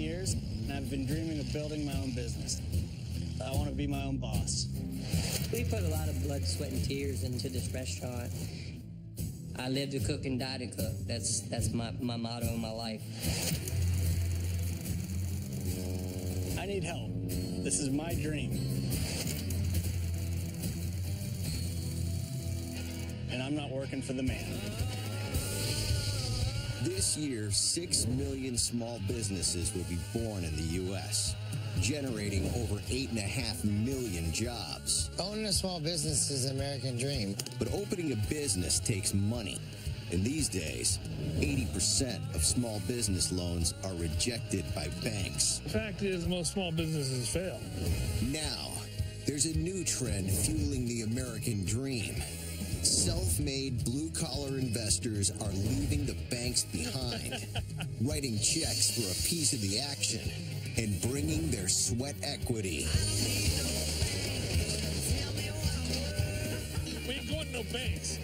years, and I've been dreaming of building my own business. I want to be my own boss. We put a lot of blood, sweat, and tears into this restaurant. I live to cook and die to cook. That's my motto in my life. I need help. This is my dream. And I'm not working for the man. This year, 6 million small businesses will be born in the U.S., generating over 8.5 million jobs. Owning a small business is an American dream. But opening a business takes money. And these days, 80% of small business loans are rejected by banks. The fact is, most small businesses fail. Now, there's a new trend fueling the American dream. Self-made blue-collar investors are leaving the banks behind, writing checks for a piece of the action, and bringing their sweat equity. We ain't going to no banks.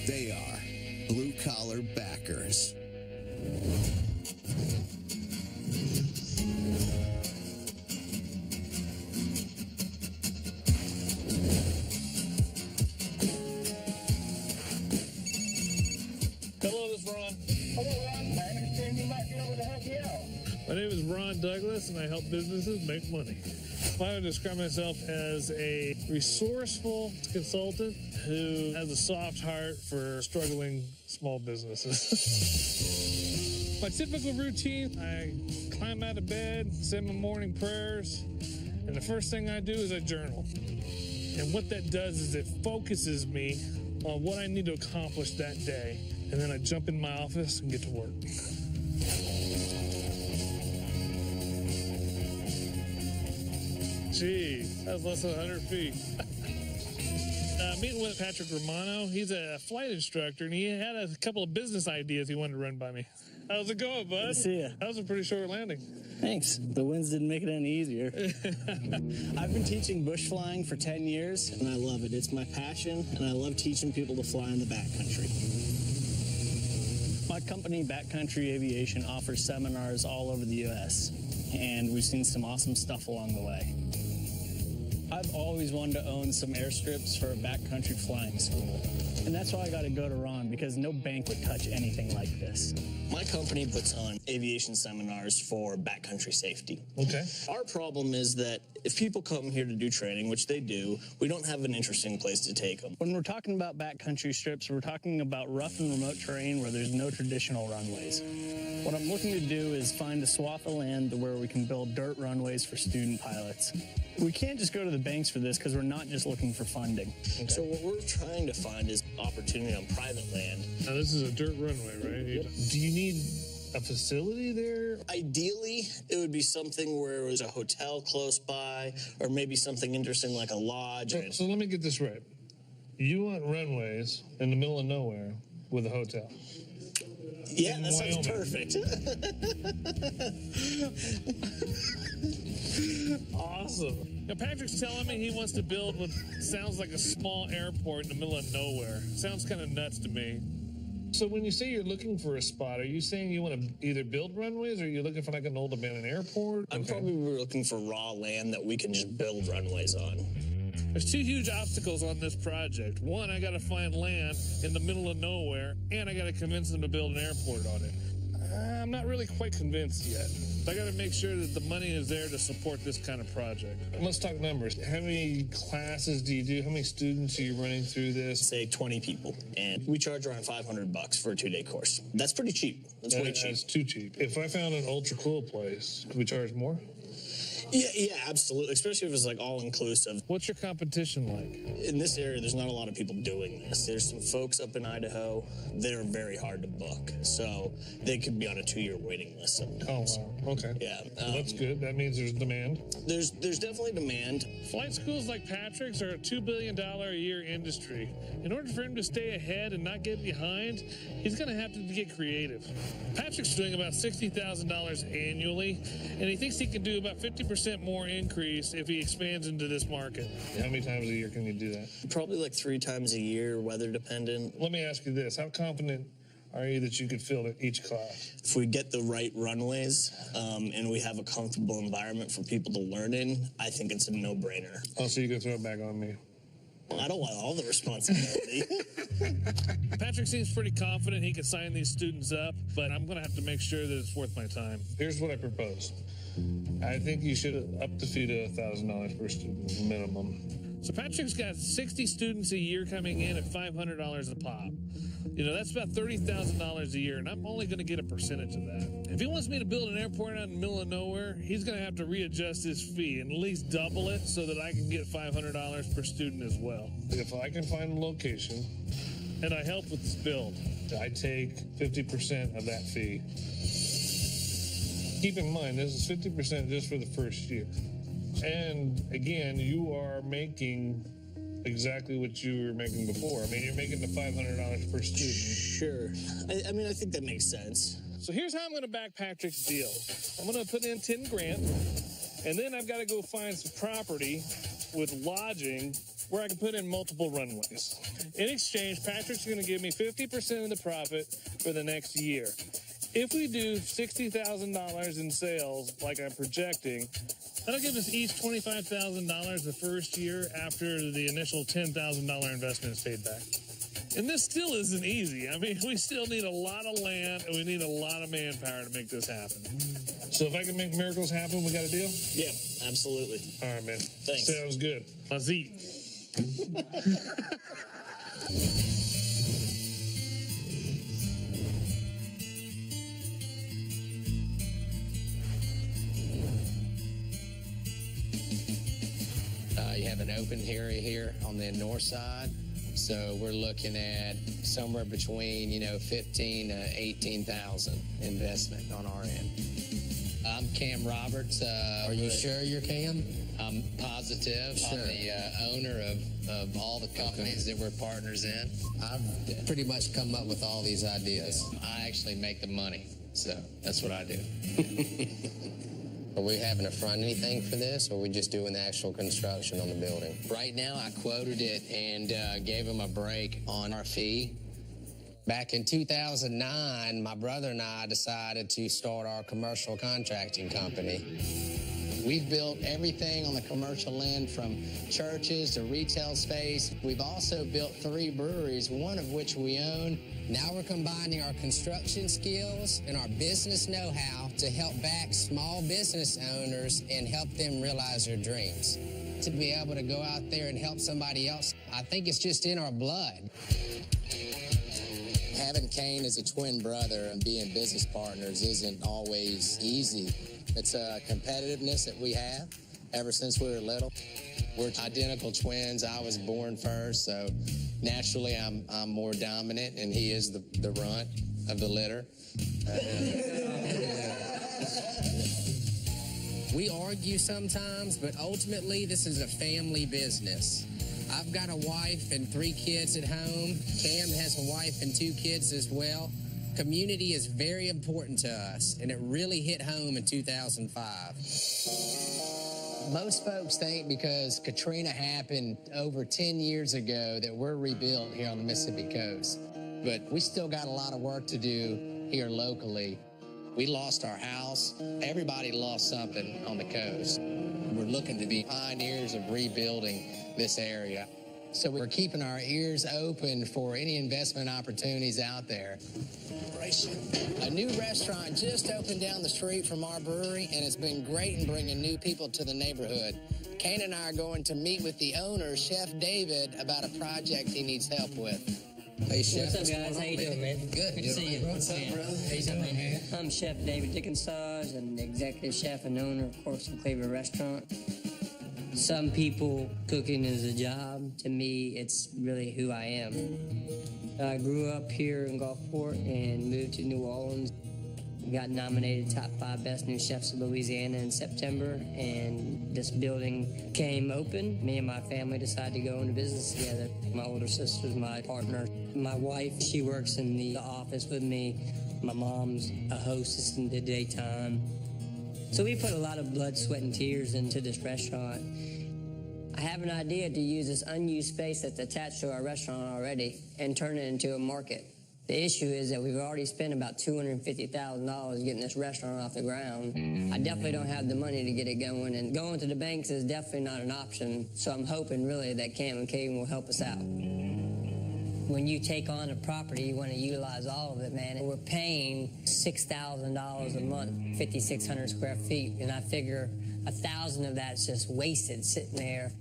They are blue-collar backers. Hello, this is Ron. Hello, Ron. I understand you might be able to help me out. My name is Ron Douglas, and I help businesses make money. I would describe myself as a resourceful consultant who has a soft heart for struggling small businesses. My typical routine, I climb out of bed, say my morning prayers, and the first thing I do is I journal. And what that does is it focuses me on what I need to accomplish that day, and then I jump in my office and get to work. Gee, that was less than 100 feet. Meeting with Patrick Romano. He's a flight instructor, and he had a couple of business ideas he wanted to run by me. How's it going, bud? Good to see ya. That was a pretty short landing. Thanks. The winds didn't make it any easier. I've been teaching bush flying for 10 years, and I love it. It's my passion, and I love teaching people to fly in the backcountry. My company, Backcountry Aviation, offers seminars all over the U.S., and we've seen some awesome stuff along the way. I've always wanted to own some airstrips for a backcountry flying school. And that's why I got to go to Ron, because no bank would touch anything like this. My company puts on aviation seminars for backcountry safety. Okay. Our problem is that if people come here to do training, which they do, we don't have an interesting place to take them. When we're talking about backcountry strips, we're talking about rough and remote terrain where there's no traditional runways. What I'm looking to do is find a swath of land where we can build dirt runways for student pilots. We can't just go to the banks for this because we're not just looking for funding. Okay. So what we're trying to find is opportunity on private land. Now, this is a dirt runway, right? Yep. Do you need a facility there? Ideally, it would be something where it was a hotel close by, or maybe something interesting like a lodge. So let me get this right. You want runways in the middle of nowhere with a hotel? Yeah, in that sounds Wyoming. perfect. Awesome. Now, Patrick's telling me he wants to build what sounds like a small airport in the middle of nowhere. Sounds kind of nuts to me. So when you say you're looking for a spot, are you saying you want to either build runways, or are you looking for like an old abandoned airport? I'm probably looking for raw land that we can just build runways on. There's two huge obstacles on this project. One, I got to find land in the middle of nowhere, and I got to convince them to build an airport on it. I'm not really quite convinced yet. I got to make sure that the money is there to support this kind of project. Let's talk numbers. How many classes do you do? How many students are you running through this? Say 20 people, and we charge around $500 for a 2-day course. That's pretty cheap. That's way cheap. That's too cheap. If I found an ultra cool place, could we charge more? Yeah, absolutely. Especially if it's like all-inclusive. What's your competition like? In this area, there's not a lot of people doing this. There's some folks up in Idaho that are very hard to book. So they could be on a 2-year waiting list sometimes. Oh, wow. Okay. Yeah. Well, that's good. That means there's demand. There's definitely demand. Flight schools like Patrick's are a $2 billion a year industry. In order for him to stay ahead and not get behind, he's going to have to get creative. Patrick's doing about $60,000 annually, and he thinks he can do about 50% more increase if he expands into this market. How many times a year can you do that? Probably like 3 times a year, weather dependent. Let me ask you this. How confident are you that you could fill each class? If we get the right runways and we have a comfortable environment for people to learn in, I think it's a no-brainer. Oh, so you can throw it back on me. I don't want all the responsibility. Patrick seems pretty confident he can sign these students up, but I'm going to have to make sure that it's worth my time. Here's what I propose. I think you should up the fee to $1,000 per student minimum. So Patrick's got 60 students a year coming in at $500 a pop. You know, that's about $30,000 a year, and I'm only going to get a percentage of that. If he wants me to build an airport out in the middle of nowhere, he's going to have to readjust his fee and at least double it so that I can get $500 per student as well. If I can find a location and I help with this build, I take 50% of that fee. Keep in mind, this is 50% just for the first year. And again, you are making exactly what you were making before. I mean, you're making the $500 per student. Sure. I mean, I think that makes sense. So here's how I'm going to back Patrick's deal. I'm going to put in 10 grand, and then I've got to go find some property with lodging where I can put in multiple runways. In exchange, Patrick's going to give me 50% of the profit for the next year. If we do $60,000 in sales, like I'm projecting, that'll give us each $25,000 the first year after the initial $10,000 investment is paid back. And this still isn't easy. I mean, we still need a lot of land and we need a lot of manpower to make this happen. So if I can make miracles happen, we got a deal? Yeah, absolutely. All right, man. Thanks. Sounds good. Let's eat. You have an open area here on the north side. So we're looking at somewhere between, 15 to 18,000 investment on our end. I'm Cam Roberts. Are you sure you're Cam? I'm positive. Sure. I'm the owner of all the companies that we're partners in. I've pretty much come up with all these ideas. I actually make the money, so that's what I do. Are we having to front anything for this, or are we just doing the actual construction on the building? Right now, I quoted it and gave them a break on our fee. Back in 2009, my brother and I decided to start our commercial contracting company. We've built everything on the commercial end, from churches to retail space. We've also built 3 breweries, one of which we own. Now we're combining our construction skills and our business know-how to help back small business owners and help them realize their dreams. To be able to go out there and help somebody else, I think it's just in our blood. Having Kane as a twin brother and being business partners isn't always easy. It's a competitiveness that we have ever since we were little. We're identical twins. I was born first, so naturally I'm more dominant, and he is the runt of the litter. We argue sometimes, but ultimately this is a family business. I've got a wife and 3 kids at home. Cam has a wife and 2 kids as well. Community is very important to us, and it really hit home in 2005. Most folks think because Katrina happened over 10 years ago that we're rebuilt here on the Mississippi coast. But we still got a lot of work to do here locally. We lost our house. Everybody lost something on the coast. We're looking to be pioneers of rebuilding this area. So we're keeping our ears open for any investment opportunities out there. A new restaurant just opened down the street from our brewery, and it's been great in bringing new people to the neighborhood. Kane and I are going to meet with the owner, Chef David, about a project he needs help with. Hey, Chef. What's up, guys? How you doing, man? Good. Good to see you. What's up, brother? How you doing, man? I'm Chef David Dickinsage. I'm the executive chef and owner of Corpse Cleaver Restaurant. Some people, cooking is a job. To me, it's really who I am. I grew up here in Gulfport and moved to New Orleans. Got nominated top 5 best new chefs of Louisiana in September, and this building came open. Me and my family decided to go into business together. My older sister's my partner. My wife, she works in the office with me. My mom's a hostess in the daytime. So we put a lot of blood, sweat, and tears into this restaurant. I have an idea to use this unused space that's attached to our restaurant already and turn it into a market. The issue is that we've already spent about $250,000 getting this restaurant off the ground. I definitely don't have the money to get it going, and going to the banks is definitely not an option. So I'm hoping really that Cam & Caven will help us out. When you take on a property, you want to utilize all of it, man. We're paying $6,000 a month, 5,600 square feet, and I figure 1,000 of that's just wasted sitting there.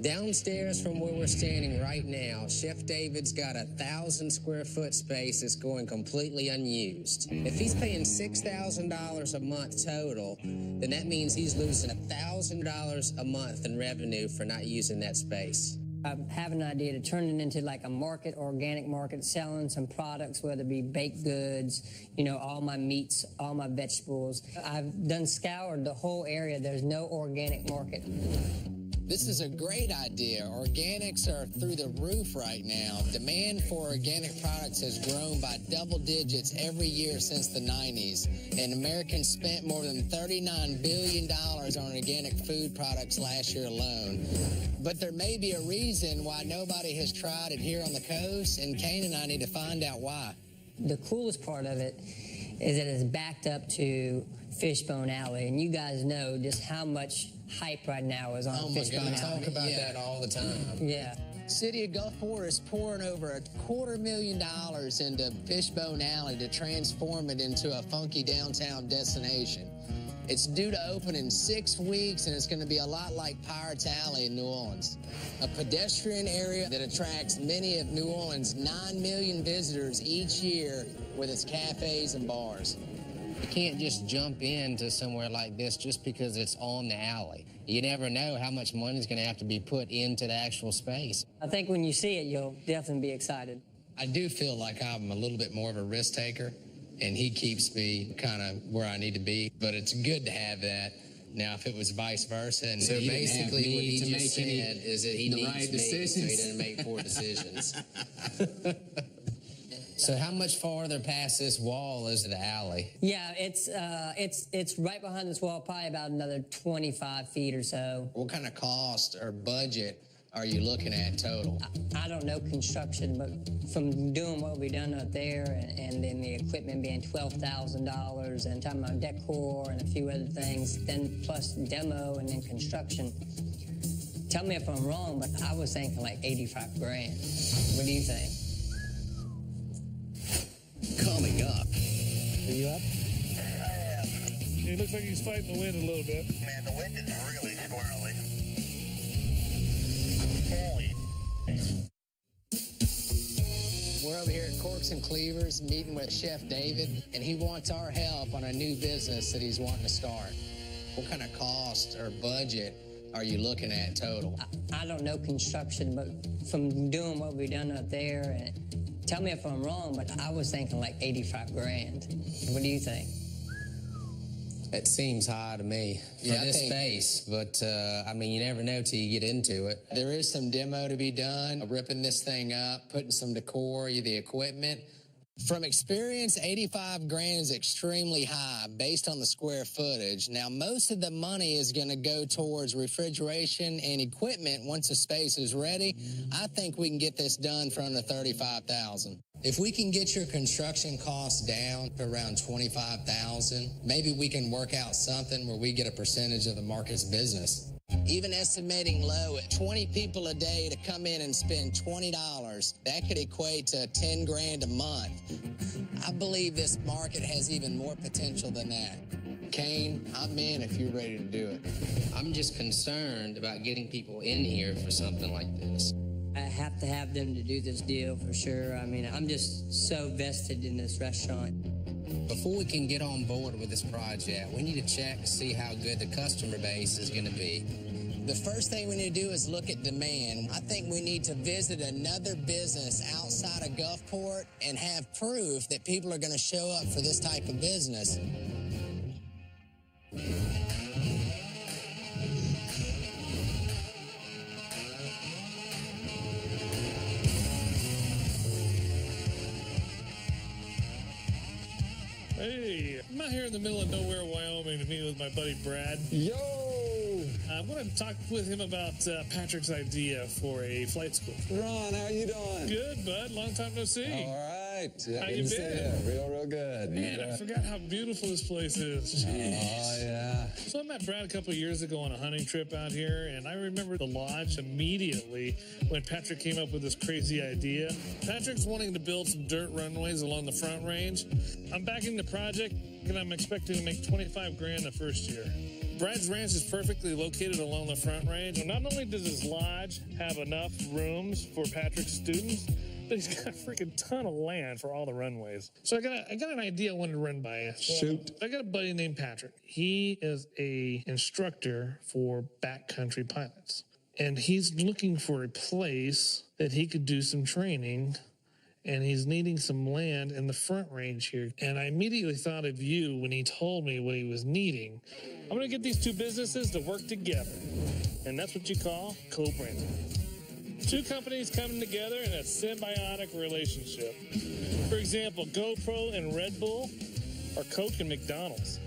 Downstairs from where we're standing right now, Chef David's got 1,000 square foot space that's going completely unused. If he's paying $6,000 a month total, then that means he's losing $1,000 a month in revenue for not using that space. I have an idea to turn it into like a market, organic market, selling some products, whether it be baked goods, you know, all my meats, all my vegetables. I've scoured the whole area. There's no organic market. This is a great idea. Organics are through the roof right now. Demand for organic products has grown by double digits every year since the 90s. And Americans spent more than $39 billion on organic food products last year alone. But there may be a reason why nobody has tried it here on the coast, and Kane and I need to find out why. The coolest part of it is that it's backed up to Fishbone Alley, and you guys know just how much hype right now is on Fishbone Alley. Oh my God, talk about that all the time. Yeah. City of Gulfport is pouring over $250,000 into Fishbone Alley to transform it into a funky downtown destination. It's due to open in 6 weeks, and it's going to be a lot like Pirates Alley in New Orleans, a pedestrian area that attracts many of New Orleans' 9 million visitors each year with its cafes and bars. You can't just jump into somewhere like this just because it's on the alley. You never know how much money is going to have to be put into the actual space. I think when you see it, you'll definitely be excited. I do feel like I'm a little bit more of a risk taker, and he keeps me kind of where I need to be. But it's good to have that. Now, if it was vice versa, and so basically what he just said is that he needs right me, decisions. so he didn't make poor decisions. So how much farther past this wall is the alley? Yeah, it's right behind this wall, probably about another 25 feet or so. What kind of cost or budget are you looking at total? I don't know construction, but from doing what we've done up there and then the equipment being $12,000 and talking about decor and a few other things, then plus demo and then construction. Tell me if I'm wrong, but I was thinking like 85 grand. What do you think? Coming up. Are you up? It looks like he's fighting the wind a little bit. Man, the wind is really squirrely. Holy. We're over here at Corks and Cleavers meeting with Chef David, and he wants our help on a new business that he's wanting to start. What kind of cost or budget are you looking at total? I don't know construction, but from doing what we've done up there, and tell me if I'm wrong, but I was thinking like 85 grand. What do you think? It seems high to me for this space, but I mean, you never know till you get into it. There is some demo to be done, ripping this thing up, putting some decor, the equipment. From experience, 85 grand is extremely high based on the square footage. Now, most of the money is going to go towards refrigeration and equipment once the space is ready. I think we can get this done for under $35,000. If we can get your construction costs down to around $25,000, maybe we can work out something where we get a percentage of the market's business. Even estimating low at 20 people a day to come in and spend $20, that could equate to 10 grand a month. I believe this market has even more potential than that. Kane, I'm in if you're ready to do it. I'm just concerned about getting people in here for something like this. I have to have them to do this deal for sure. I mean, I'm just so vested in this restaurant. Before we can get on board with this project, we need to check to see how good the customer base is going to be. The first thing we need to do is look at demand. I think we need to visit another business outside of Gulfport and have proof that people are going to show up for this type of business. Hey, I'm out here in the middle of nowhere, Wyoming, to meet with my buddy Brad. Yo! I'm going to talk with him about Patrick's idea for a flight school. Ron, how you doing? Good, bud. Long time no see. All right. right. Yeah, How good you to see been? you. Real good. Man, I forgot how beautiful this place is. Oh, yeah. So I met Brad a couple of years ago on a hunting trip out here, and I remember the lodge immediately when Patrick came up with this crazy idea. Patrick's wanting to build some dirt runways along the Front Range. I'm backing the project, and I'm expecting to make 25 grand the first year. Brad's ranch is perfectly located along the Front Range. And not only does his lodge have enough rooms for Patrick's students, but he's got a freaking ton of land for all the runways. So I got an idea I wanted to run by you. Shoot. I got a buddy named Patrick. He is a instructor for backcountry pilots. And he's looking for a place that he could do some training, and he's needing some land in the Front Range here. And I immediately thought of you when he told me what he was needing. I'm going to get these two businesses to work together, and that's what you call co-branding. Two companies coming together in a symbiotic relationship. For example, GoPro and Red Bull are Coke and McDonald's.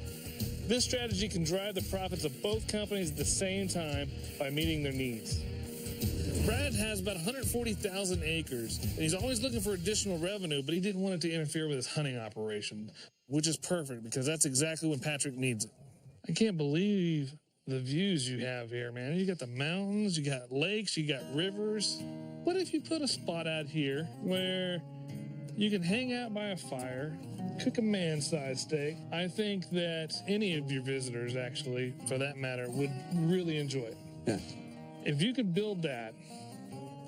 This strategy can drive the profits of both companies at the same time by meeting their needs. Brad has about 140,000 acres, and he's always looking for additional revenue, but he didn't want it to interfere with his hunting operation, which is perfect because that's exactly when Patrick needs it. I can't believe the views you have here, man. You got the mountains, you got lakes, you got rivers. What if you put a spot out here where you can hang out by a fire, cook a man-sized steak? I think that any of your visitors, actually, for that matter, would really enjoy it. Yeah. If you could build that,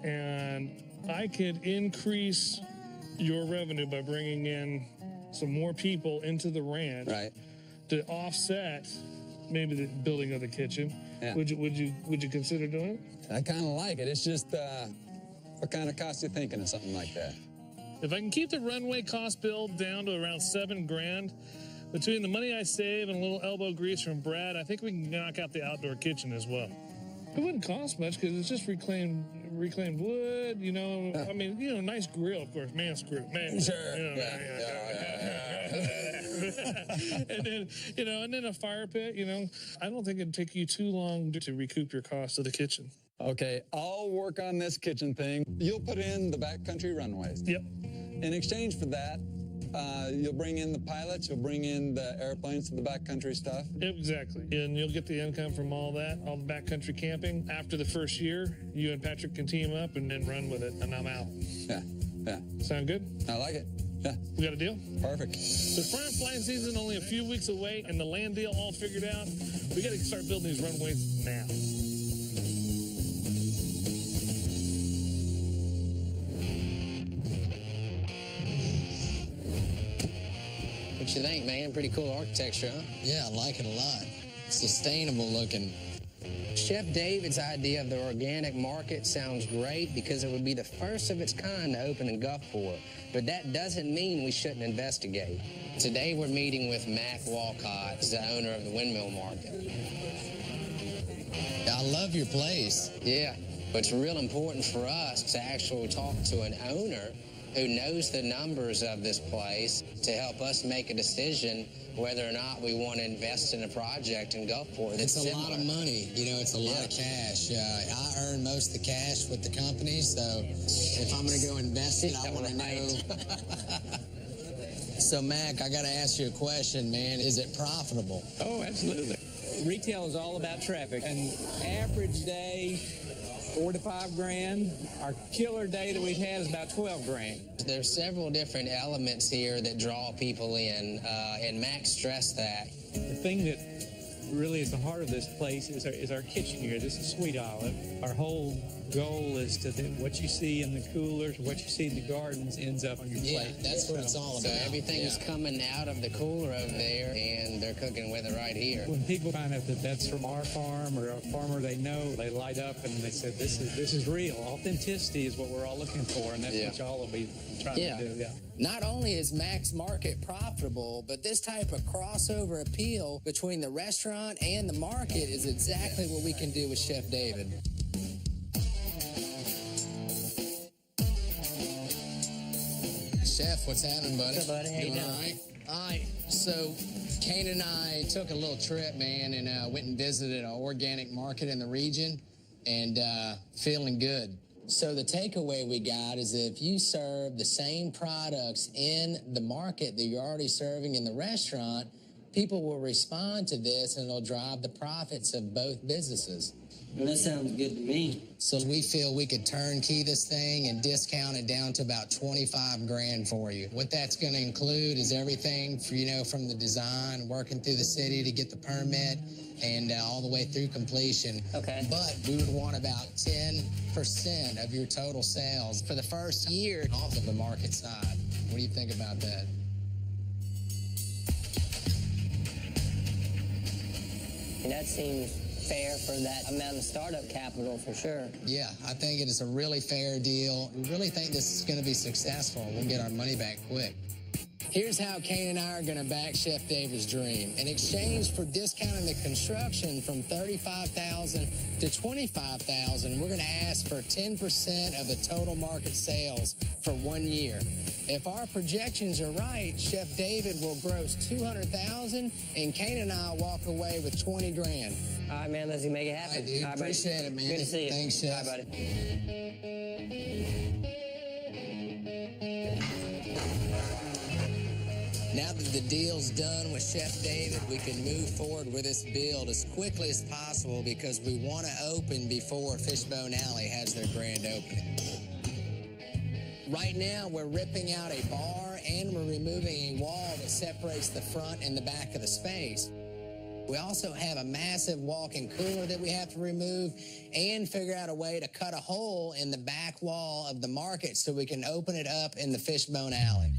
and I could increase your revenue by bringing in some more people into the ranch Right. to offset maybe the building of the kitchen, Yeah. would you consider doing it? I kind of like it. It's just, what kind of cost you thinking of something like that? If I can keep the runway cost bill down to around $7 grand, between the money I save and a little elbow grease from Brad, I think we can knock out the outdoor kitchen as well. It wouldn't cost much because it's just reclaimed wood, you know. I mean, you know, nice grill, of course, man screw, man. Sure. You know, and then, you know, and then a fire pit, you know. I don't think it'd take you too long to recoup your cost of the kitchen. Okay, I'll work on this kitchen thing. You'll put in the backcountry runways. Yep. In exchange for that, you'll bring in the pilots, you'll bring in the airplanes for the backcountry stuff. Exactly. And you'll get the income from all that, all the backcountry camping. After the first year, you and Patrick can team up and then run with it, and I'm out. Yeah, yeah. Sound good? I like it. Yeah. We got a deal? Perfect. The front flying season only a few weeks away, and the land deal all figured out. We got to start building these runways now. What you think, man? Pretty cool architecture, huh? Yeah, I like it a lot. Sustainable looking. Chef David's idea of the organic market sounds great because it would be the first of its kind to open in Gulfport. But that doesn't mean we shouldn't investigate. Today we're meeting with Mac Walcott, the owner of the Windmill Market. I love your place. Yeah, but it's real important for us to actually talk to an owner who knows the numbers of this place to help us make a decision whether or not we want to invest in a project in Gulfport. It's a lot of money. You know, it's a lot of cash. I earn most of the cash with the company, so if I'm going to go invest it, I want to know. So, Mac, I got to ask you a question, man. Is it profitable? Oh, absolutely. Retail is all about traffic. An average day, 4 to 5 grand. Our killer day that we've had is about 12 grand. There's several different elements here that draw people in, and Max stressed that. The thing that really is the heart of this place is our kitchen here. This is Sweet Olive. Our whole goal is to what you see in the coolers, what you see in the gardens ends up on your plate. That's what it's all So about. everything is coming out of the cooler over there, and they're cooking with it right here. When people find out that that's from our farm or a farmer they know, they light up and they say, this is real. Authenticity is what we're all looking for, and that's what y'all will be trying to do. Yeah. Not only is Max Market profitable, but this type of crossover appeal between the restaurant and the market is exactly what we can do with Chef David. Chef, what's happening, buddy? What's up, buddy? How you doing? All right. All right. So, Kane and I took a little trip, man, and went and visited an organic market in the region, and feeling good. So the takeaway we got is that if you serve the same products in the market that you're already serving in the restaurant, people will respond to this and it'll drive the profits of both businesses. Well, that sounds good to me. So we feel we could turnkey this thing and discount it down to about 25 grand for you. What that's going to include is everything for, from the design, working through the city to get the permit, and all the way through completion. Okay. But we would want about 10% of your total sales for the first year off of the market side. What do you think about that? And that seems fair for that amount of startup capital, for sure. Yeah, I think it is a really fair deal. We really think this is going to be successful. We'll get our money back quick. Here's how Kane and I are going to back Chef David's dream. In exchange for discounting the construction from $35,000 to $25,000, we're going to ask for 10% of the total market sales for 1 year. If our projections are right, Chef David will gross $200,000, and Kane and I walk away with 20 grand. All right, man, let's make it happen. All right, dude. All right, Appreciate it, man. Good to see you. Thanks, Chef. All right, buddy. Now that the deal's done with Chef David, we can move forward with this build as quickly as possible because we want to open before Fishbone Alley has their grand opening. Right now, we're ripping out a bar and we're removing a wall that separates the front and the back of the space. We also have a massive walk-in cooler that we have to remove and figure out a way to cut a hole in the back wall of the market so we can open it up in the Fishbone Alley.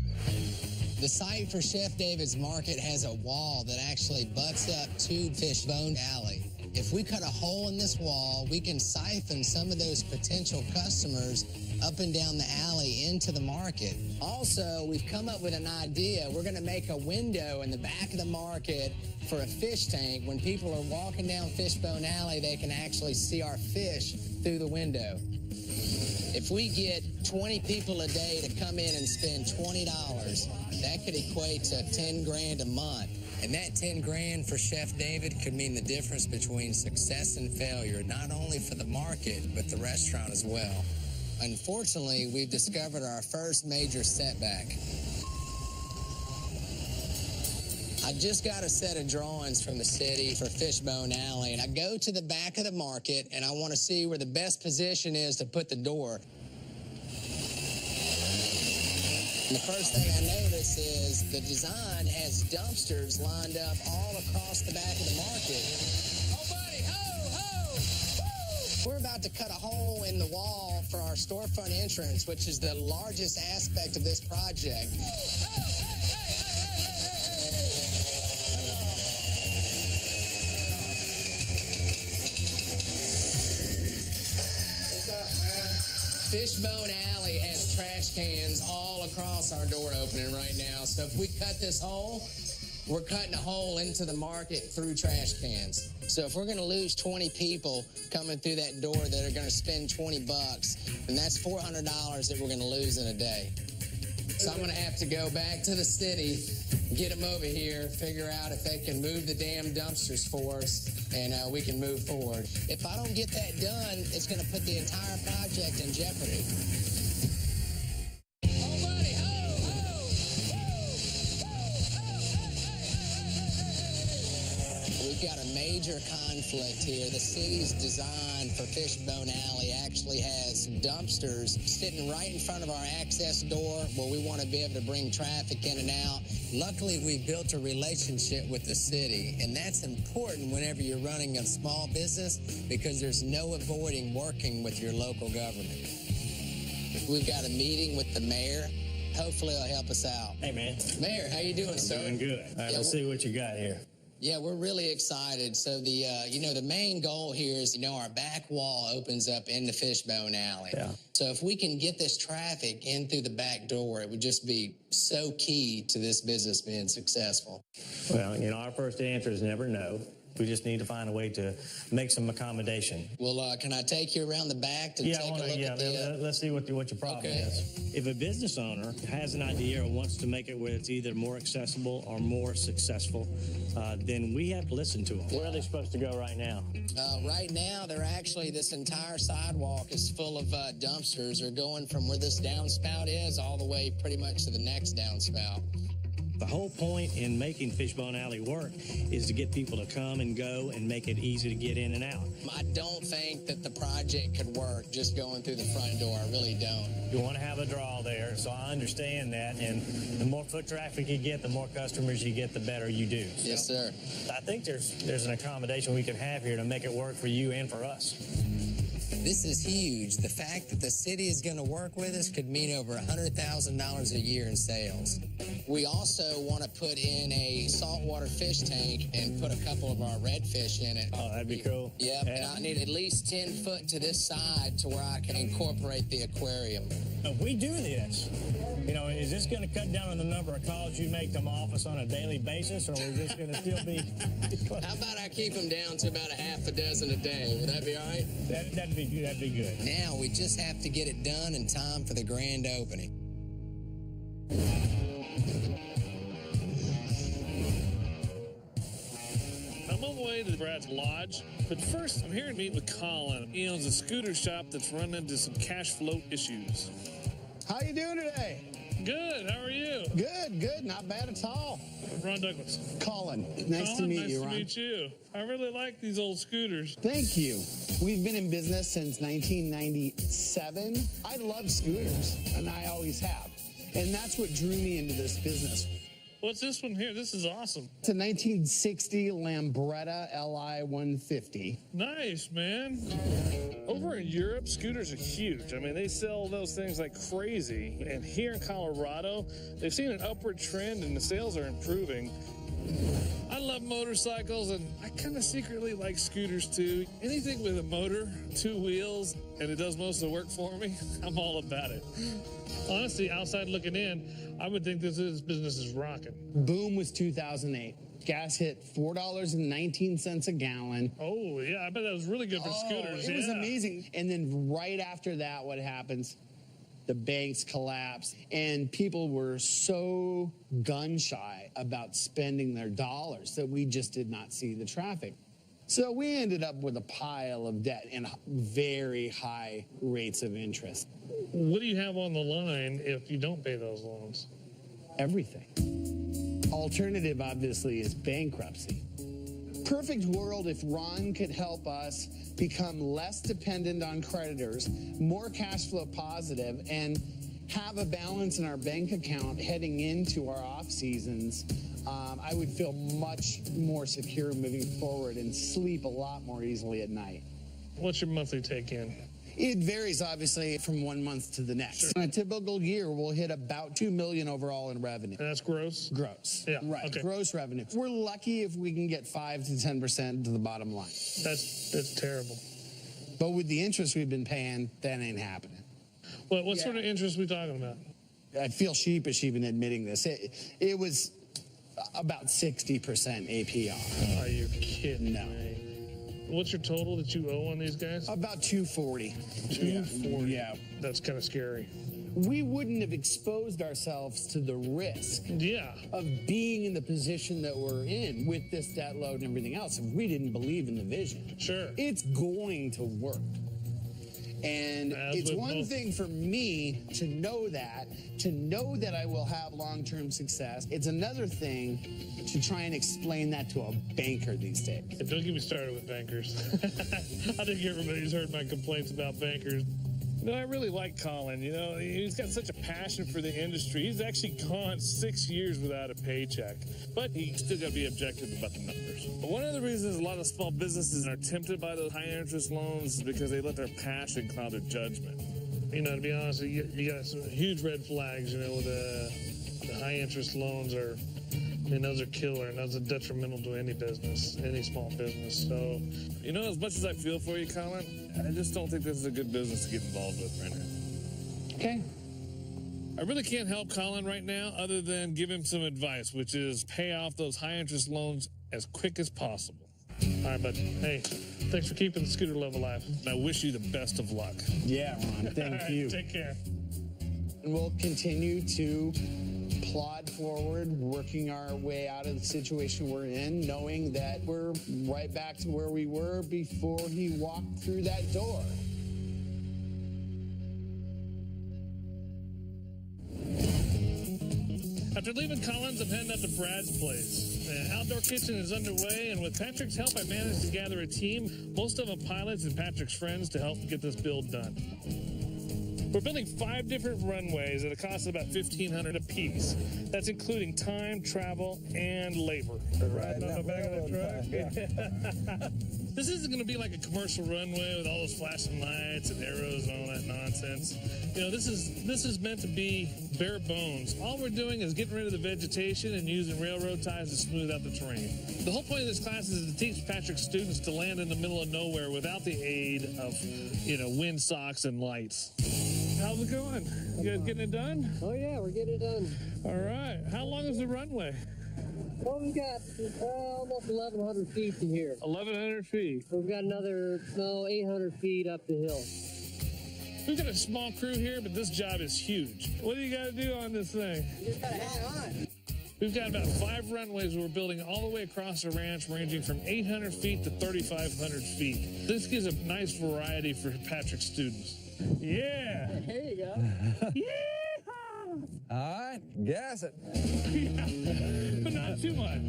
The site for Chef David's Market has a wall that actually butts up to Fishbone Alley. If we cut a hole in this wall, we can siphon some of those potential customers up and down the alley into the market. Also, we've come up with an idea. We're going to make a window in the back of the market for a fish tank. When people are walking down Fishbone Alley, they can actually see our fish through the window. If we get 20 people a day to come in and spend $20, that could equate to 10 grand a month. And that 10 grand for Chef David could mean the difference between success and failure, not only for the market, but the restaurant as well. Unfortunately, we've discovered our first major setback. I just got a set of drawings from the city for Fishbone Alley, and I go to the back of the market, and I want to see where the best position is to put the door. And the first thing I notice is the design has dumpsters lined up all across the back of the market. Oh, buddy, ho, ho! Woo! We're about to cut a hole in the wall for our storefront entrance, which is the largest aspect of this project. Fishbone Alley has trash cans all across our door opening right now. So if we cut this hole, we're cutting a hole into the market through trash cans. So if we're going to lose 20 people coming through that door that are going to spend $20, then that's $400 that we're going to lose in a day. So I'm going to have to go back to the city, get them over here, figure out if they can move the damn dumpsters for us, and we can move forward. If I don't get that done, it's going to put the entire project in jeopardy. Oh, buddy, ho, ho! We've got a major conflict here. The city's design for Fishbone Alley actually has dumpsters sitting right in front of our access door where we want to be able to bring traffic in and out. Luckily, we've built a relationship with the city, and that's important whenever you're running a small business because there's no avoiding working with your local government. We've got a meeting with the mayor. Hopefully, he'll help us out. Hey, man. Mayor, how you doing, sir? Doing good. All right, let's see what you got here. Yeah, we're really excited. So the main goal here is, our back wall opens up into Fishbone Alley. Yeah. So if we can get this traffic in through the back door, it would just be so key to this business being successful. Well, our first answer is never no. We just need to find a way to make some accommodation. Well, can I take you around the back to take a look at the... Let's see what your problem is. If a business owner has an idea or wants to make it where it's either more accessible or more successful, then we have to listen to them. Where are they supposed to go right now? Right now, they're actually, this entire sidewalk is full of dumpsters. They're going from where this downspout is all the way pretty much to the next downspout. The whole point in making Fishbone Alley work is to get people to come and go and make it easy to get in and out. I don't think that the project could work just going through the front door. I really don't. You want to have a draw there, so I understand that. And the more foot traffic you get, the more customers you get, the better you do. So yes, sir. I think there's an accommodation we could have here to make it work for you and for us. This is huge. The fact that the city is going to work with us could mean over $100,000 a year in sales. We also want to put in a saltwater fish tank and put a couple of our redfish in it. Oh, that'd be cool. Yep, and I need at least 10 foot to this side to where I can incorporate the aquarium. If we do this, is this going to cut down on the number of calls you make to my office on a daily basis, or is this going to still be... How about I keep them down to about a half a dozen a day? Would that be all right? That'd be good. Now we just have to get it done in time for the grand opening. I'm on the way to Brad's Lodge, but first I'm here to meet with Colin. He owns a scooter shop that's run into some cash flow issues. How you doing today? Good. How are you? Good. Not bad at all. Ron Douglas. Colin. Nice to meet you, Ron. Nice to meet you. I really like these old scooters. Thank you. We've been in business since 1997. I love scooters, and I always have. And that's what drew me into this business. What's this one here? This is awesome. It's a 1960 Lambretta LI 150. Nice, man. Over in Europe, scooters are huge. I mean, they sell those things like crazy. And here in Colorado, they've seen an upward trend and the sales are improving. I love motorcycles, and I kind of secretly like scooters too. Anything with a motor, two wheels, and it does most of the work for me, I'm all about it. Honestly, outside looking in, I would think this business is rocking. Boom was 2008. Gas hit $4.19 a gallon. Oh, yeah, I bet that was really good for scooters. It was amazing. And then right after that, what happens? The banks collapsed, and people were so gun-shy about spending their dollars that we just did not see the traffic. So we ended up with a pile of debt and very high rates of interest. What do you have on the line if you don't pay those loans? Everything. Alternative, obviously, is bankruptcy. Perfect world if Ron could help us become less dependent on creditors, more cash flow positive, and have a balance in our bank account heading into our off seasons. I would feel much more secure moving forward and sleep a lot more easily at night. What's your monthly take-in? It varies, obviously, from 1 month to the next. Sure. In a typical year, we'll hit about $2 million overall in revenue. And that's gross? Gross. Yeah. Right. Okay. Gross revenue. We're lucky if we can get 5 to 10% to the bottom line. That's terrible. But with the interest we've been paying, that ain't happening. What sort of interest are we talking about? I feel sheepish even admitting this. It was about 60% APR. Are you kidding No. me? What's your total that you owe on these guys? About 240. 240? Yeah. That's kind of scary. We wouldn't have exposed ourselves to the risk of being in the position that we're in with this debt load and everything else if we didn't believe in the vision. Sure. It's going to work. And it's one thing for me to know that I will have long-term success. It's another thing to try and explain that to a banker these days. Don't get me started with bankers. I think everybody's heard my complaints about bankers. No, I really like Colin. You know, he's got such a passion for the industry. He's actually gone 6 years without a paycheck, but he still got to be objective about the numbers. But one of the reasons a lot of small businesses are tempted by those high interest loans is because they let their passion cloud their judgment. You know, to be honest, you got some huge red flags. You know, with the high interest loans are. I mean, those are killer, and those are detrimental to any business, any small business. So, you know, as much as I feel for you, Colin, I just don't think this is a good business to get involved with right now. Okay. I really can't help Colin right now other than give him some advice, which is pay off those high-interest loans as quick as possible. All right, bud. Hey, thanks for keeping the scooter love alive. I wish you the best of luck. Yeah, Ron, thank you. Take care. And we'll continue to plod forward, working our way out of the situation we're in, knowing that we're right back to where we were before he walked through that door. After leaving Collins, I'm heading up to Brad's place. The outdoor kitchen is underway, and with Patrick's help, I managed to gather a team, most of them pilots and Patrick's friends, to help get this build done. We're building 5 different runways at a cost of about $1,500 a piece. That's including time, travel, and labor. Riding on the back of the truck. This isn't going to be like a commercial runway with all those flashing lights and arrows and all that nonsense. You know, this is meant to be bare bones. All we're doing is getting rid of the vegetation and using railroad ties to smooth out the terrain. The whole point of this class is to teach Patrick's students to land in the middle of nowhere without the aid of, wind socks and lights. How's it going? You guys getting it done? Oh, yeah, we're getting it done. All right. How long is the runway? Well, we've got almost 1,100 feet to here. 1,100 feet. We've got another, 800 feet up the hill. We've got a small crew here, but this job is huge. What do you got to do on this thing? You just got to hang on. We've got about 5 runways we're building all the way across the ranch, ranging from 800 feet to 3,500 feet. This gives a nice variety for Patrick's students. Yeah. There you go. Yeah. All right, gas it. But not too much.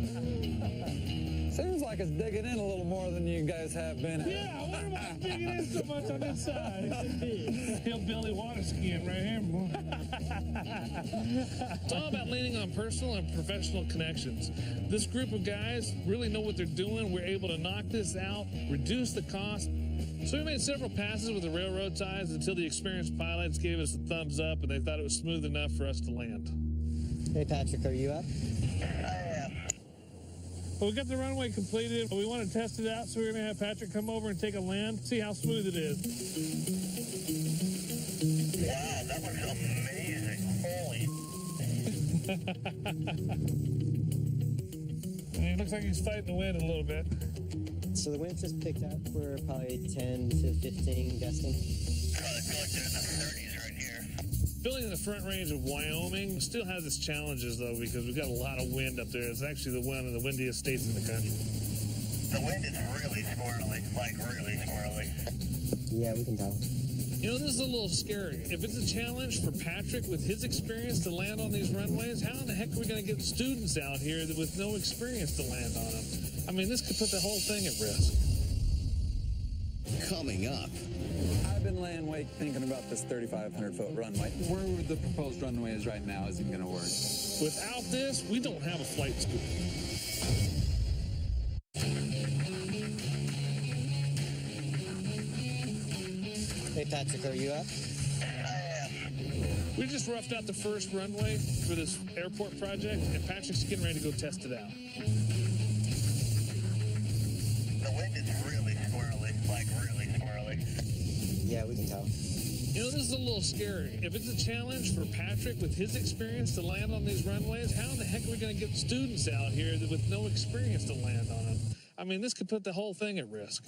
Seems like it's digging in a little more than you guys have been. Yeah, I wonder why it's digging in so much on this side. Hillbilly water skiing right here. It's all about leaning on personal and professional connections. This group of guys really know what they're doing. We're able to knock this out, reduce the cost. So we made several passes with the railroad ties until the experienced pilots gave us a thumbs up and they thought it was smooth enough for us to land. Hey, Patrick, are you up? Well, we got the runway completed, but we want to test it out, so we're going to have Patrick come over and take a land, see how smooth it is. Wow, that looks amazing. Holy. It looks like he's fighting the wind a little bit. So the wind just picked up. We're probably 10 to 15 gusting. I feel like they're in the 30s right here. Building in the Front Range of Wyoming still has its challenges, though, because we've got a lot of wind up there. It's actually one of the windiest states in the country. The wind is really squirrely, like really squirrely. Yeah, we can tell. You know, this is a little scary. If it's a challenge for Patrick with his experience to land on these runways, how in the heck are we going to get students out here with no experience to land on them? I mean, this could put the whole thing at risk. Coming up. I've been laying awake thinking about this 3,500-foot runway. Where the proposed runway is right now isn't going to work. Without this, we don't have a flight school. Hey, Patrick, are you up? We just roughed out the first runway for this airport project, and Patrick's getting ready to go test it out. The wind is really squirrely, like really squirrely. Yeah, we can tell. You know, this is a little scary. If it's a challenge for Patrick with his experience to land on these runways, how in the heck are we going to get students out here with no experience to land on them? I mean, this could put the whole thing at risk.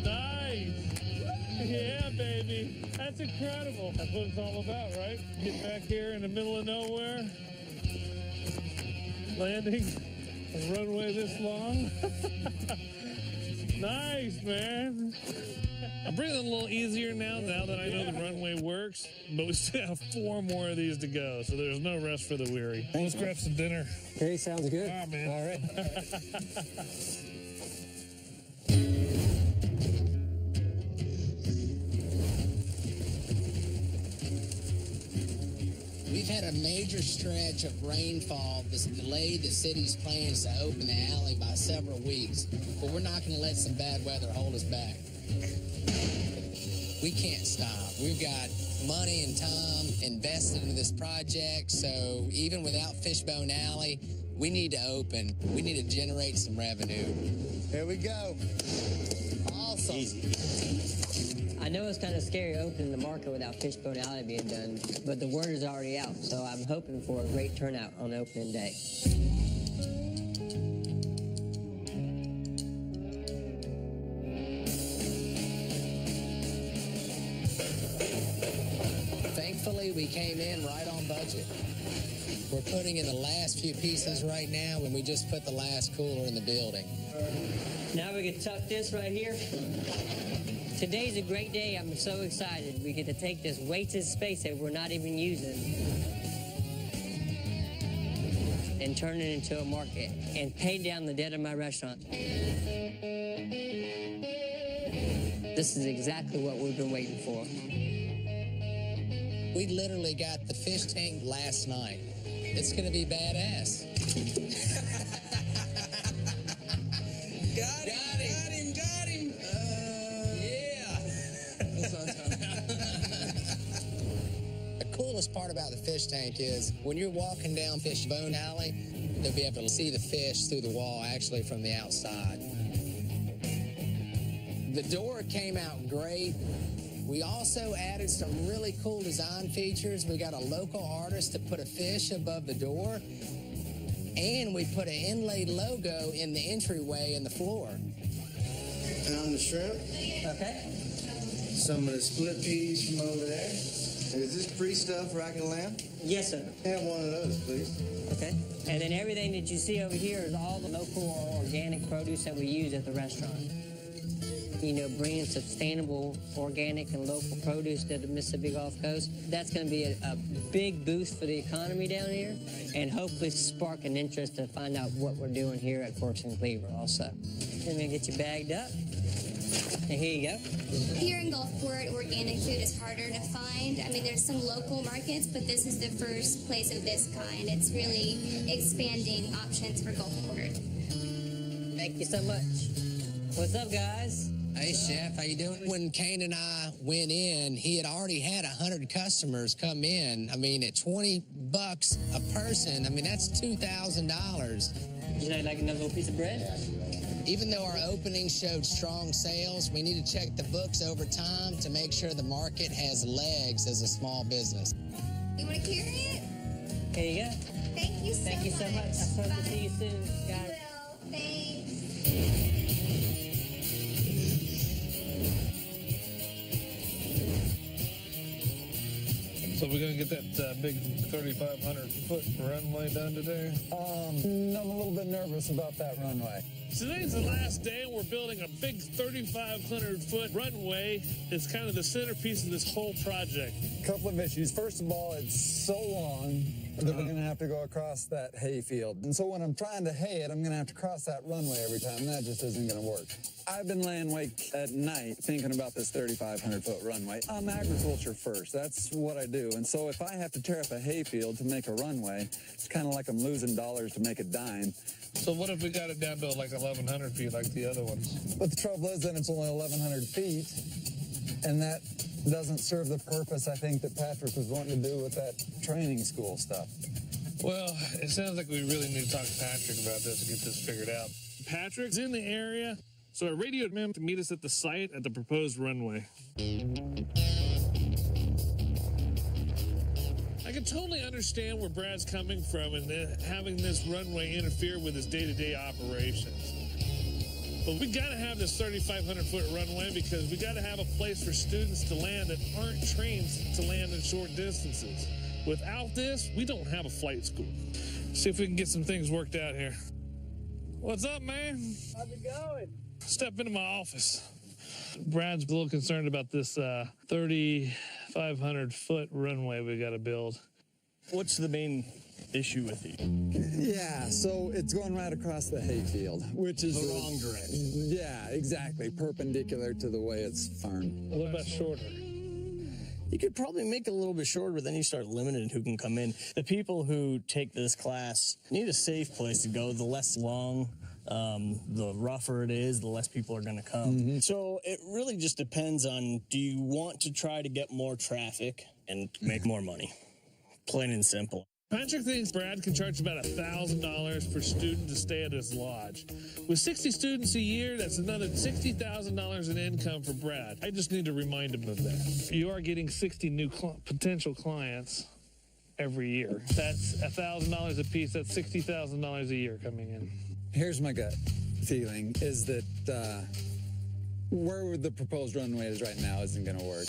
Nice. Yeah, baby. That's incredible. That's what it's all about, right? Get back here in the middle of nowhere. Landing a runway this long. Nice, man. I'm breathing a little easier now that I know the runway works, but we still have 4 more of these to go, so there's no rest for the weary. Let's grab some dinner. Okay, sounds good. Ah, man. All right. We've had a major stretch of rainfall that's delayed the city's plans to open the alley by several weeks, but we're not going to let some bad weather hold us back. We can't stop. We've got money and time invested into this project, so even without Fishbone Alley, We need to open. We need to generate some revenue. Here we go. Awesome. Easy. I know it's kind of scary opening the market without Fishbone Alley being done, but the word is already out, so I'm hoping for a great turnout on opening day. Thankfully, we came in right on budget. We're putting in the last few pieces right now, and we just put the last cooler in the building. Now we can tuck this right here. Today's a great day. I'm so excited. We get to take this wasted space that we're not even using and turn it into a market and pay down the debt of my restaurant. This is exactly what we've been waiting for. We literally got the fish tank last night. It's going to be badass. Got him. Yeah. The coolest part about the fish tank is when you're walking down Fishbone Alley, you'll be able to see the fish through the wall actually from the outside. The door came out great. We also added some really cool design features. We got a local artist to put a fish above the door, and we put an inlaid logo in the entryway and the floor. Pound the shrimp. Okay. Some of the split peas from over there. Is this pre-stuffed rack and lamb? Yes, sir. Have one of those, please. Okay. And then everything that you see over here is all the local or organic produce that we use at the restaurant. You know, bringing sustainable, organic, and local produce to the Mississippi Gulf Coast. That's going to be a big boost for the economy down here, and hopefully spark an interest to find out what we're doing here at Forks and Cleaver also. Let me get you bagged up. And here you go. Here in Gulfport, organic food is harder to find. I mean, there's some local markets, but this is the first place of this kind. It's really expanding options for Gulfport. Thank you so much. What's up, guys? Hey, Chef, how you doing? When Kane and I went in, he had already had 100 customers come in. I mean, at $20 a person, I mean, that's $2,000. You know, like another little piece of bread? Even though our opening showed strong sales, we need to check the books over time to make sure the market has legs as a small business. You want to clear it? Here you go. Thank you so much. Thank you so much. I hope to see you soon, guys. Will. Thanks. So we're going to get that big 3,500-foot runway done today? I'm a little bit nervous about that runway. Today's the last day, and we're building a big 3,500-foot runway. It's kind of the centerpiece of this whole project. A couple of issues. First of all, it's so long that we're going to have to go across that hay field. And so when I'm trying to hay it, I'm going to have to cross that runway every time. That just isn't going to work. I've been laying awake at night thinking about this 3,500-foot runway. I'm agriculture first. That's what I do. And so if I have to tear up a hay field to make a runway, it's kind of like I'm losing dollars to make a dime. So what if we got it down to like 1,100 feet like the other ones? But the trouble is then it's only 1,100 feet, and that doesn't serve the purpose I think that Patrick was wanting to do with that training school stuff. Well, it sounds like we really need to talk to Patrick about this and get this figured out. Patrick's in the area, so I radioed him to meet us at the site at the proposed runway. I can totally understand where Brad's coming from and having this runway interfere with his day-to-day operations. But we got to have this 3,500-foot runway because we got to have a place for students to land that aren't trained to land in short distances. Without this, we don't have a flight school. See if we can get some things worked out here. What's up, man? How's it going? Step into my office. Brad's a little concerned about this 3,500-foot runway we got to build. What's the main issue with it? Yeah, so it's going right across the hayfield, which is the wrong direction. Yeah, exactly, perpendicular to the way it's farmed. What about shorter? You could probably make it a little bit shorter, but then you start limiting who can come in. The people who take this class need a safe place to go. The less long, the rougher it is, the less people are going to come. Mm-hmm. So it really just depends on, do you want to try to get more traffic and make more money? Plain and simple. Patrick thinks Brad can charge about $1,000 per student to stay at his lodge. With 60 students a year, that's another $60,000 in income for Brad. I just need to remind him of that. You are getting 60 new potential clients every year. That's $1,000 a piece. That's $60,000 a year coming in. Here's my gut feeling is that where the proposed runway is right now isn't going to work.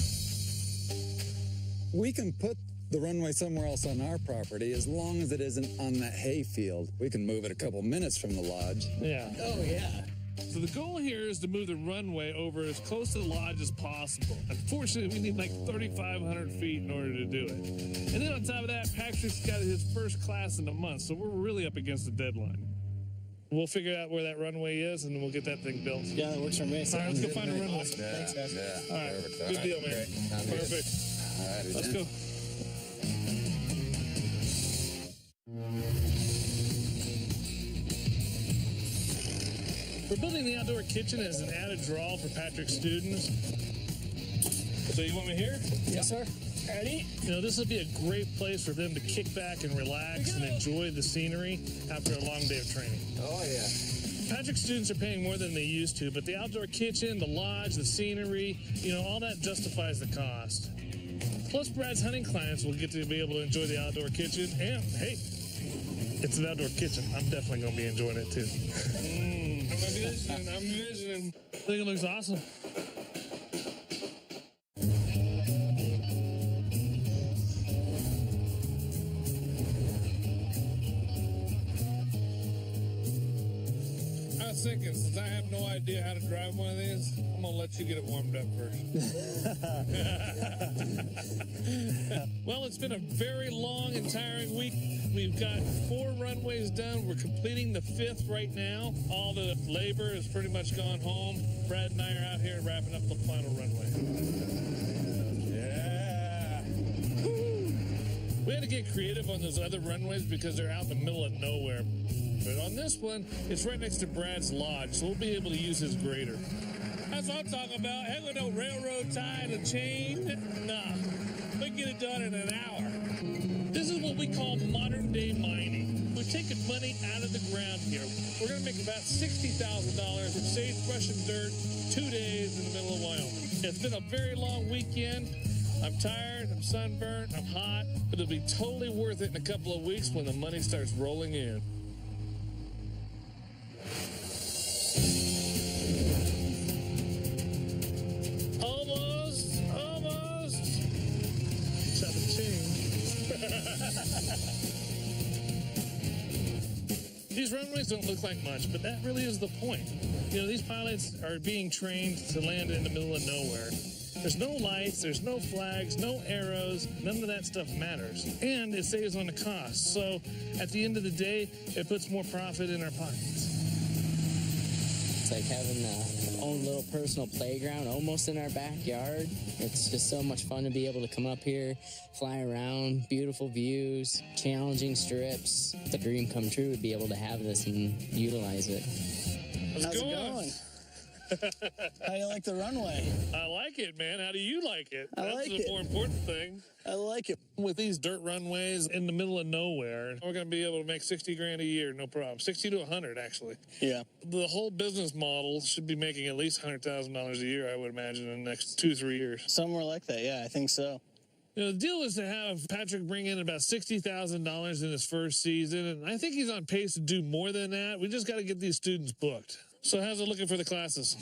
We can put the runway somewhere else on our property as long as it isn't on that hay field. We can move it a couple minutes from the lodge. Yeah. Oh, yeah. So the goal here is to move the runway over as close to the lodge as possible. Unfortunately, we need like 3,500 feet in order to do it. And then on top of that, Patrick's got his first class in a month, so we're really up against the deadline. We'll figure out where that runway is, and then we'll get that thing built. Yeah, that works for me. All right, let's go find a runway. Awesome. Thanks, guys. All right, Perfect. good deal, man. Perfect. All right, Let's go. We're building the outdoor kitchen as an added draw for Patrick's students. So you want me here? Yes, sir. Ready? You know, this will be a great place for them to kick back and relax and enjoy the scenery after a long day of training. Oh, yeah. Patrick's students are paying more than they used to, but the outdoor kitchen, the lodge, the scenery, you know, all that justifies the cost. Plus, Brad's hunting clients will get to be able to enjoy the outdoor kitchen, and, hey, it's an outdoor kitchen. I'm definitely going to be enjoying it, too. I'm envisioning. I think it looks awesome. I was thinking, since I have no idea how to drive one of these, I'm going to let you get it warmed up first. Well, it's been a very long and tiring week. We've got 4 runways done. We're completing the 5th right now. All the labor has pretty much gone home. Brad and I are out here wrapping up the final runway. Yeah. Woo. We had to get creative on those other runways because they're out in the middle of nowhere. But on this one, it's right next to Brad's lodge, so we'll be able to use his grader. That's what I'm talking about. Heck with no railroad tie and a chain. Nah, we can get it done in an hour. This is what we call modern day mining. We're taking money out of the ground here. We're going to make about $60,000 from sagebrush and dirt, 2 days in the middle of Wyoming. It's been a very long weekend. I'm tired, I'm sunburned, I'm hot, but it'll be totally worth it in a couple of weeks when the money starts rolling in. Almost. These runways don't look like much, but that really is the point. You know, these pilots are being trained to land in the middle of nowhere. There's no lights, there's no flags, no arrows, none of that stuff matters. And it saves on the cost. So at the end of the day, it puts more profit in our pockets. It's like having our own little personal playground almost in our backyard. It's just so much fun to be able to come up here, fly around, beautiful views, challenging strips. It's a dream come true to be able to have this and utilize it. How's it going? How do you like the runway? I like it, man. How do you like it? I That's like the it. more important thing. I like it. With these dirt runways in the middle of nowhere, we're going to be able to make 60 grand a year, no problem. 60 to 100, actually. Yeah. The whole business model should be making at least $100,000 a year, I would imagine, in the next 2-3 years. Somewhere like that, yeah, I think so. You know, the deal is to have Patrick bring in about $60,000 in his first season, and I think he's on pace to do more than that. We just got to get these students booked. So how's it looking for the classes?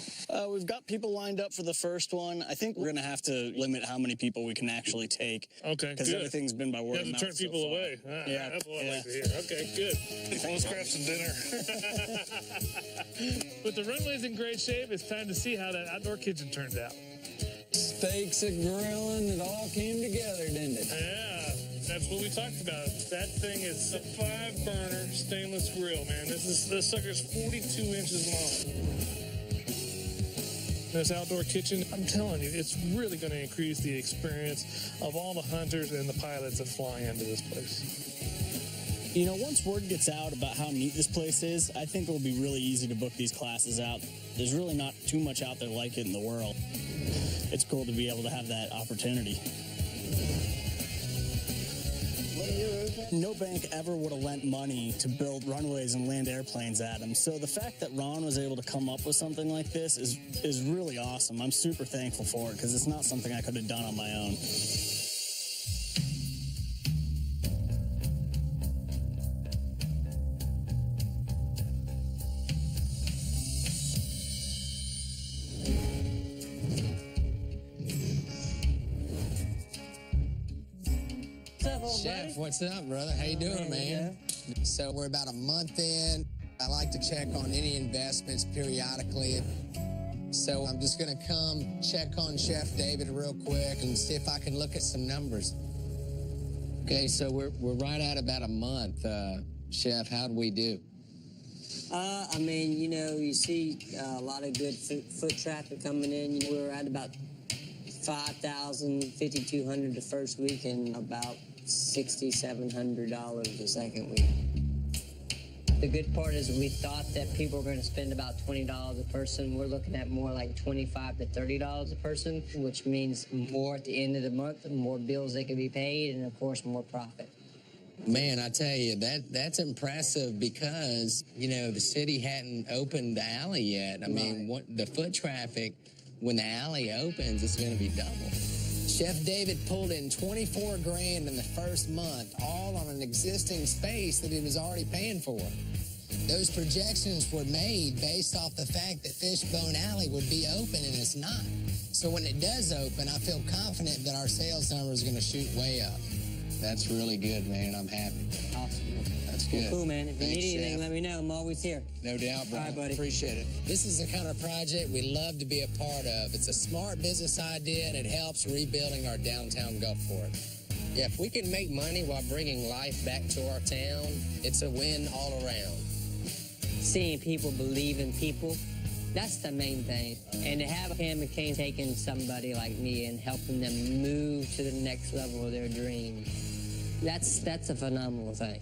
We've got people lined up for the first one. I think we're going to have to limit how many people we can actually take. Okay, because good. everything's been by word of You mouth. have to turn people away. Yeah, That's what I like to hear. Okay, good. Let's grab some dinner. With the runways in great shape, it's time to see how that outdoor kitchen turned out. Steaks and grilling, it all came together, didn't it? Yeah, that's what we talked about. That thing is a 5-burner stainless grill, man. This sucker's 42 inches long. This outdoor kitchen, I'm telling you, it's really going to increase the experience of all the hunters and the pilots that fly into this place. You know, once word gets out about how neat this place is, I think it will be really easy to book these classes out. There's really not too much out there like it in the world. It's cool to be able to have that opportunity. No bank ever would have lent money to build runways and land airplanes at them. So the fact that Ron was able to come up with something like this is really awesome. I'm super thankful for it because it's not something I could have done on my own. Chef, what's up, brother? How you doing, man? So we're about a month in. I like to check on any investments periodically. So I'm just gonna come check on Chef David real quick and see if I can look at some numbers. Okay, so we're right at about a month. Chef, how'd we do? I mean, you know, you see a lot of good foot traffic coming in. We were at about 5,000, 5,200 the first week and about $6,700 the second week. The good part is we thought that people were going to spend about $20 a person. We're looking at more like $25 to $30 a person, which means more at the end of the month, more bills they can be paid, and of course, more profit. Man, I tell you, that's impressive because, you know, the city hadn't opened the alley yet. I mean, the foot traffic, when the alley opens, it's going to be double. Chef David pulled in 24 grand in the first month, all on an existing space that he was already paying for. Those projections were made based off the fact that Fishbone Alley would be open, and it's not. So when it does open, I feel confident that our sales number is going to shoot way up. That's really good, man. I'm happy. Awesome. That's good. Well, cool, man. If you Thanks, need anything, Chef. let me know. I'm always here. No doubt, bro. All right, buddy. Appreciate it. This is the kind of project we love to be a part of. It's a smart business idea, and it helps rebuilding our downtown Gulfport. Yeah, if we can make money while bringing life back to our town, it's a win all around. Seeing people believe in people, that's the main thing. And to have Cam McCain taking somebody like me and helping them move to the next level of their dreams, that's a phenomenal thing.